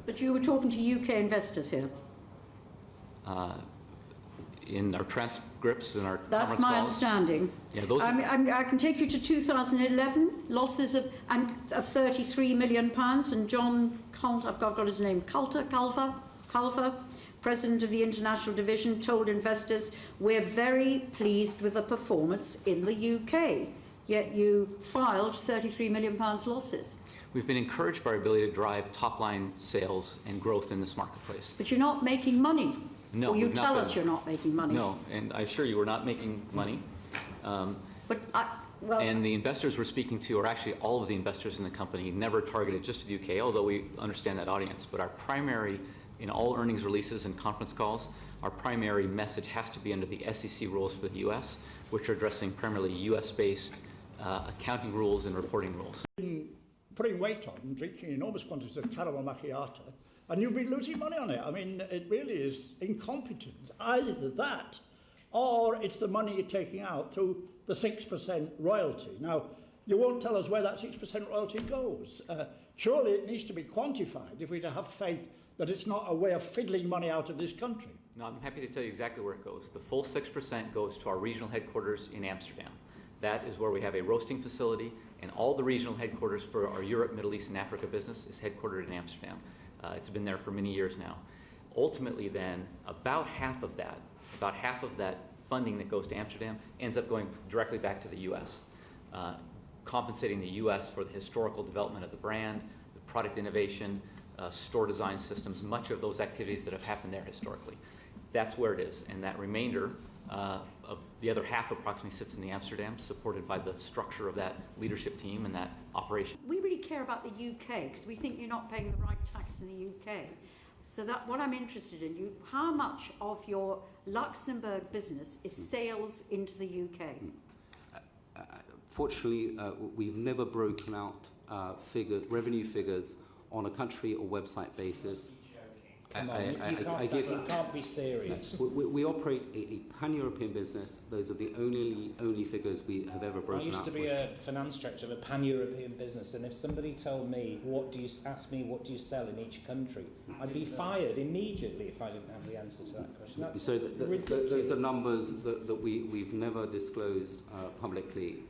But you were talking to UK investors here. In our transcripts and our That's my understanding. Yeah, those I can take you to 2011, losses of 33 million pounds, and John, I've got his name, Culver, President of the International Division, told investors, "We're very pleased with the performance in the UK." Yet you filed 33 million pounds losses. We've been encouraged by our ability to drive top-line sales and growth in this marketplace. But you're not making money. No, or you tell us you're not making money. No, and I assure you we're not making money. And the investors we're speaking to are actually all of the investors in the company, never targeted just to the UK, although we understand that audience. But our primary, in all earnings releases and conference calls, our primary message has to be under the SEC rules for the US, which are addressing primarily US-based accounting rules and reporting rules. Putting weight on and drinking enormous quantities of caramel macchiato, and you've been losing money on it. I mean, it really is incompetence. Either that, or it's the money you're taking out through the 6% royalty. Now, you won't tell us where that 6% royalty goes. Surely it needs to be quantified if we're to have faith that it's not a way of fiddling money out of this country. No, I'm happy to tell you exactly where it goes. The full 6% goes to our regional headquarters in Amsterdam. That is where we have a roasting facility, and all the regional headquarters for our Europe, Middle East, and Africa business is headquartered in Amsterdam. It's been there for many years now. Ultimately then, about half of that funding that goes to Amsterdam ends up going directly back to the US, compensating the US for the historical development of the brand, the product innovation, store design systems, much of those activities that have happened there historically. That's where it is, and that remainder of the other half approximately sits in the Amsterdam, supported by the structure of that leadership team and that operation. We really care about the UK because we think you're not paying the right tax in the UK. So that what I'm interested in, how much of your Luxembourg business is sales into the UK? Fortunately, we've never broken out revenue figures on a country or website basis. Come on, you can't be serious. We operate a pan-European business. Those are the only figures we have ever broken out. I used to be a finance director of a pan-European business, and if somebody told me, what do you sell in each country, I'd be fired immediately if I didn't have the answer to that question. That's so those are numbers that we've never disclosed publicly.